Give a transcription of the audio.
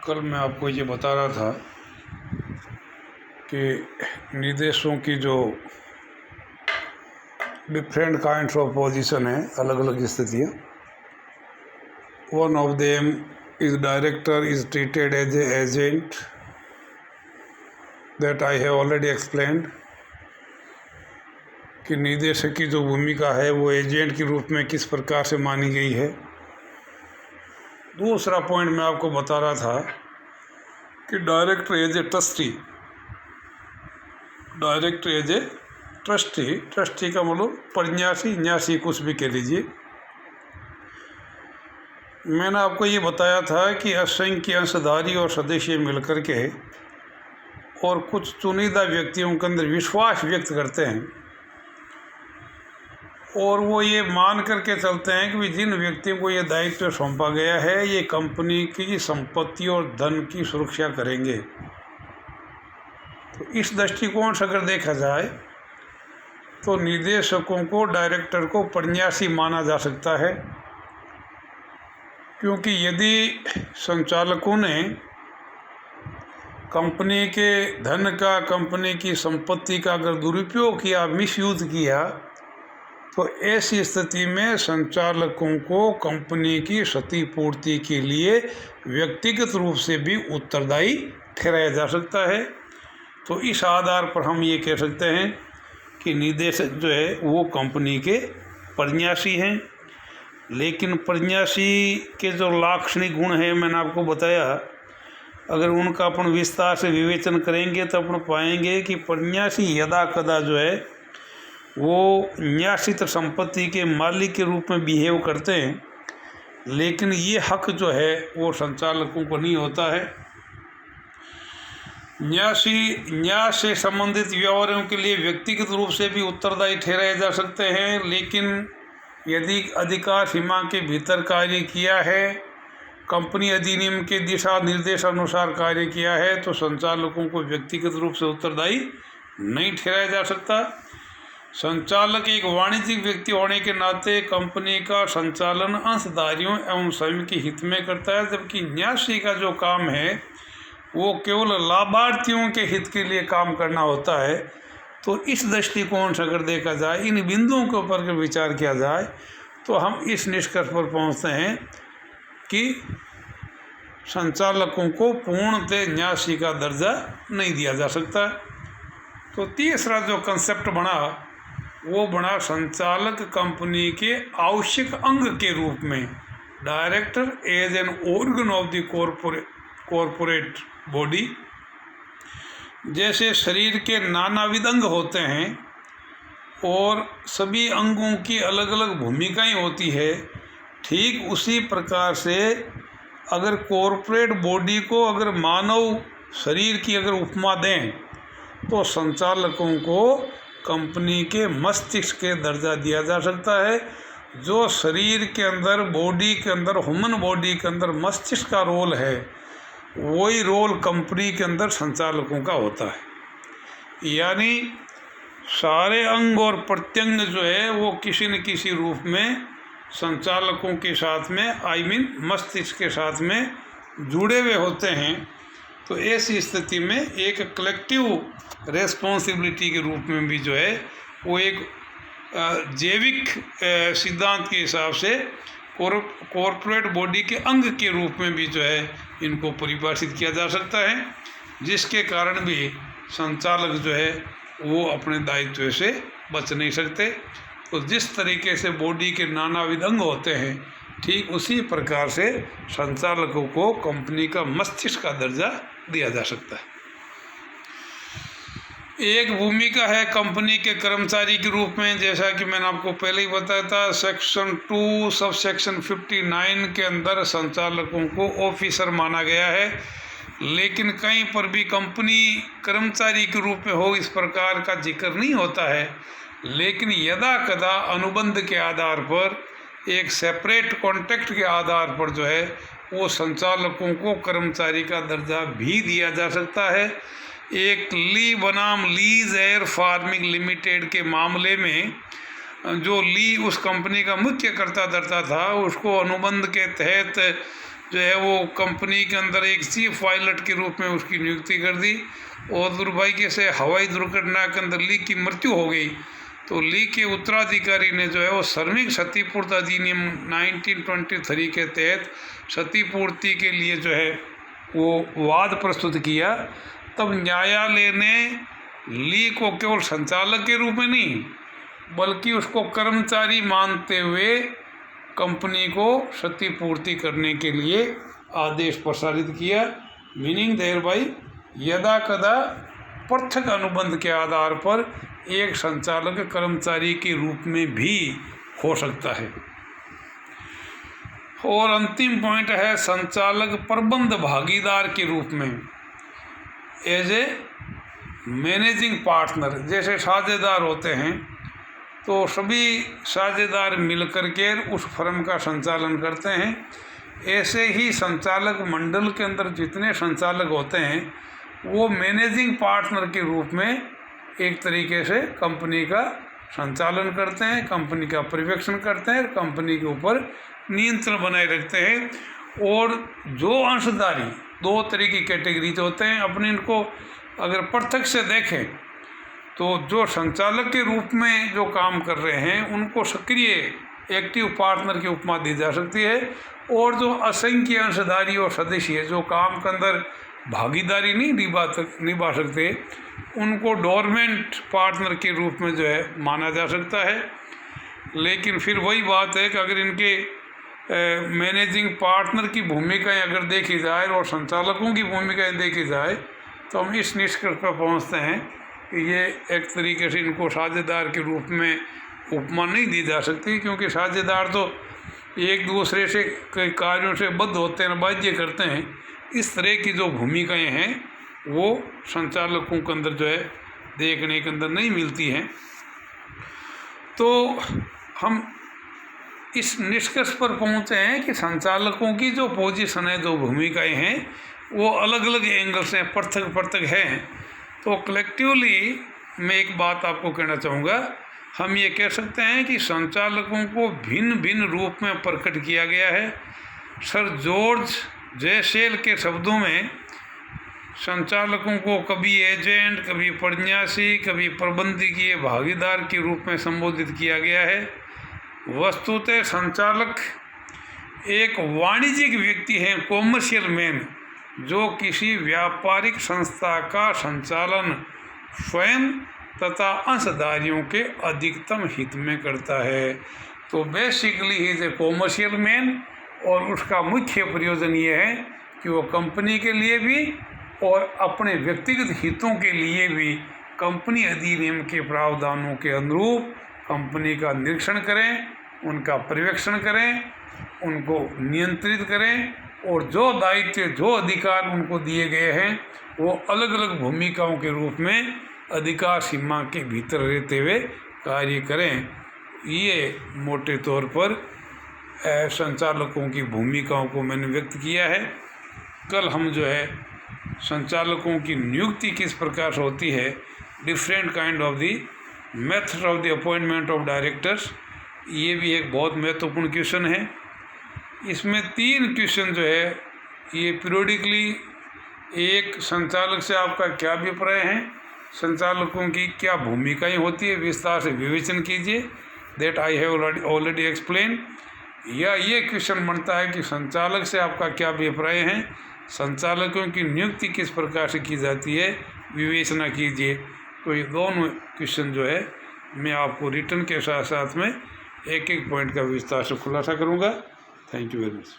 कल मैं आपको ये बता रहा था कि निदेशों की जो डिफरेंट काइंड्स ऑफ पोजीशन है, अलग अलग स्थितियाँ। One of them is director is treated as a agent, that I have already explained कि निदेशक की जो भूमिका है वो एजेंट के रूप में किस प्रकार से मानी गई है। दूसरा पॉइंट मैं आपको बता रहा था कि director as a trustee, director as a trustee, trustee का मतलब प्रन्यासी न्यासी कुछ भी कह लीजिए। मैंने आपको ये बताया था कि असंख्य अंशधारी और सदस्य मिलकर के और कुछ चुनिंदा व्यक्तियों के अंदर विश्वास व्यक्त करते हैं और वो ये मान करके चलते हैं कि जिन व्यक्तियों को ये दायित्व सौंपा गया है ये कंपनी की संपत्ति और धन की सुरक्षा करेंगे। तो इस दृष्टिकोण से अगर देखा जाए तो निदेशकों को, डायरेक्टर को प्रन्यासी माना जा सकता है, क्योंकि यदि संचालकों ने कंपनी के धन का, कंपनी की संपत्ति का अगर दुरुपयोग किया, मिसयूज किया, तो ऐसी स्थिति में संचालकों को कंपनी की क्षतिपूर्ति के लिए व्यक्तिगत रूप से भी उत्तरदायी ठहराया जा सकता है। तो इस आधार पर हम ये कह सकते हैं कि निदेशक जो है वो कंपनी के प्रन्यासी हैं। लेकिन प्रन्यासी के जो लाक्षणिक गुण हैं मैंने आपको बताया, अगर उनका अपन विस्तार से विवेचन करेंगे तो अपन पाएंगे कि प्रन्यासी यदा कदा जो है वो न्यासित संपत्ति के मालिक के रूप में बिहेव करते हैं, लेकिन ये हक जो है वो संचालकों को नहीं होता है। न्यास से संबंधित व्यवहारों के लिए व्यक्तिगत रूप से भी उत्तरदायी ठहराए जा सकते हैं, लेकिन यदि अधिकार सीमा के भीतर कार्य किया है, कंपनी अधिनियम के दिशा निर्देशानुसार कार्य किया है, तो संचालकों को व्यक्तिगत रूप से उत्तरदायी नहीं ठहराया जा सकता। संचालक एक वाणिज्यिक व्यक्ति होने के नाते कंपनी का संचालन अंशधारियों एवं स्वयं के हित में करता है, जबकि न्यासी का जो काम है वो केवल लाभार्थियों के हित के लिए काम करना होता है। तो इस दृष्टिकोण से अगर देखा जाए, इन बिंदुओं के ऊपर अगर विचार किया जाए, तो हम इस निष्कर्ष पर पहुंचते हैं कि संचालकों को पूर्णतः न्यासी का दर्जा नहीं दिया जा सकता। तो तीसरा जो कंसेप्ट बना वो बना संचालक कंपनी के आवश्यक अंग के रूप में, director as an organ of the corporate body. जैसे शरीर के नानाविध अंग होते हैं और सभी अंगों की अलग अलग भूमिकाएं होती है, ठीक उसी प्रकार से अगर कॉरपोरेट बॉडी को अगर मानव शरीर की अगर उपमा दें तो संचालकों को कंपनी के मस्तिष्क के दर्जा दिया जा सकता है। जो शरीर के अंदर, बॉडी के अंदर, ह्यूमन बॉडी के अंदर मस्तिष्क का रोल है, वही रोल कंपनी के अंदर संचालकों का होता है। यानी सारे अंग और प्रत्यंग जो है वो किसी न किसी रूप में संचालकों के साथ में, मस्तिष्क के साथ में जुड़े हुए होते हैं। तो ऐसी स्थिति में एक कलेक्टिव रेस्पॉन्सिबिलिटी के रूप में भी जो है वो एक जैविक सिद्धांत के हिसाब से कॉरपोरेट बॉडी के अंग के रूप में भी जो है इनको परिभाषित किया जा सकता है, जिसके कारण भी संचालक जो है वो अपने दायित्व से बच नहीं सकते। तो जिस तरीके से बॉडी के नानाविध अंग होते हैं, ठीक उसी प्रकार से संचालकों को कंपनी का मस्तिष्क का दर्जा दिया जा सकता है। एक भूमिका है कंपनी के कर्मचारी के रूप में, जैसा कि मैंने आपको पहले ही बताया था, सेक्शन 2 सब सेक्शन 59 के अंदर संचालकों को ऑफिसर माना गया है, लेकिन कहीं पर भी कंपनी कर्मचारी के रूप में हो इस प्रकार का जिक्र नहीं होता है। लेकिन यदा कदा अनुबंध के आधार पर, एक सेपरेट कॉन्ट्रैक्ट के आधार पर जो है वो संचालकों को कर्मचारी का दर्जा भी दिया जा सकता है। एक ली बनाम लीज एयर फार्मिंग लिमिटेड के मामले में जो ली उस कंपनी का मुख्य कर्ता धर्ता था, उसको अनुबंध के तहत जो है वो कंपनी के अंदर एक चीफ पायलट के रूप में उसकी नियुक्ति कर दी। और दुर्भाग्य से हवाई दुर्घटना के अंदर ली की मृत्यु हो गई। तो ली के उत्तराधिकारी ने जो है वो श्रमिक क्षतिपूर्ति अधिनियम 1923 के तहत क्षतिपूर्ति के लिए जो है वो वाद प्रस्तुत किया। तब न्यायालय ने ली को केवल संचालक के रूप में नहीं बल्कि उसको कर्मचारी मानते हुए कंपनी को क्षतिपूर्ति करने के लिए आदेश प्रसारित किया। मीनिंग देयर बाई यदा कदा पृथक अनुबंध के आधार पर एक संचालक कर्मचारी के रूप में भी हो सकता है। और अंतिम पॉइंट है संचालक प्रबंध भागीदार के रूप में एज ए मैनेजिंग पार्टनर। जैसे साझेदार होते हैं तो सभी साझेदार मिलकर के उस फर्म का संचालन करते हैं। ऐसे ही संचालक मंडल के अंदर जितने संचालक होते हैं वो मैनेजिंग पार्टनर के रूप में एक तरीके से कंपनी का संचालन करते हैं, कंपनी का पर्यवेक्षण करते हैं, कंपनी के ऊपर नियंत्रण बनाए रखते हैं। और जो अंशधारी दो तरह की कैटेगरीज होते हैं। अपने इनको अगर पृथक से देखें तो जो संचालक के रूप में जो काम कर रहे हैं उनको सक्रिय एक्टिव पार्टनर की उपमा दी जा सकती है। और जो असंख्य अंशधारी और सदस्य जो काम के अंदर भागीदारी नहीं निभा सकते उनको डोरमेंट पार्टनर के रूप में जो है माना जा सकता है। लेकिन फिर वही बात है कि अगर इनके मैनेजिंग पार्टनर की भूमिकाएं अगर देखी जाए और संचालकों की भूमिकाएं देखी जाए तो हम इस निष्कर्ष पर पहुंचते हैं कि ये एक तरीके से इनको साझेदार के रूप में उपमा नहीं दी जा सकती, क्योंकि साझेदार तो एक दूसरे से कई कार्यों से बद्ध होते हैं, बाध्य करते हैं। इस तरह की जो भूमिकाएं हैं वो संचालकों के अंदर जो है देखने के अंदर नहीं मिलती हैं। तो हम इस निष्कर्ष पर पहुंचे हैं कि संचालकों की जो पोजीशन है, जो भूमिकाएं हैं वो अलग अलग एंगल से पृथक पृथक हैं। तो कलेक्टिवली मैं एक बात आपको कहना चाहूँगा, हम ये कह सकते हैं कि संचालकों को भिन्न भिन्न रूप में प्रकट किया गया है। सर जॉर्ज जयसेल के शब्दों में संचालकों को कभी एजेंट, कभी प्रन्यासी, कभी प्रबंधकीय भागीदार के रूप में संबोधित किया गया है। वस्तुतः संचालक एक वाणिज्यिक व्यक्ति है, कॉमर्शियल मैन, जो किसी व्यापारिक संस्था का संचालन स्वयं तथा अंशधारियों के अधिकतम हित में करता है। तो basically he is a commercial man और उसका मुख्य प्रयोजन ये है कि वो कंपनी के लिए भी और अपने व्यक्तिगत हितों के लिए भी कंपनी अधिनियम के प्रावधानों के अनुरूप कंपनी का निरीक्षण करें, उनका पर्यवेक्षण करें, उनको नियंत्रित करें और जो दायित्व, जो अधिकार उनको दिए गए हैं वो अलग अलग भूमिकाओं के रूप में अधिकार सीमा के भीतर रहते हुए कार्य करें। ये मोटे तौर पर संचालकों की भूमिकाओं को मैंने व्यक्त किया है। कल हम जो है संचालकों की नियुक्ति किस प्रकार से होती है, different kind of the method of the appointment of directors, ये भी एक बहुत महत्वपूर्ण क्वेश्चन है। इसमें 3 क्वेश्चन जो है ये पीरियडिकली, एक संचालक से आपका क्या अभिप्राय है, संचालकों की क्या भूमिकाएं होती है, विस्तार से विवेचन कीजिए, that I have already explain. या ये क्वेश्चन बनता है कि संचालक से आपका क्या अभिप्राय है, संचालकों की नियुक्ति किस प्रकार से की जाती है, विवेचना कीजिए। तो ये दोनों क्वेश्चन जो है मैं आपको रिटर्न के साथ साथ में एक एक पॉइंट का विस्तार से खुलासा करूँगा। Thank you very much.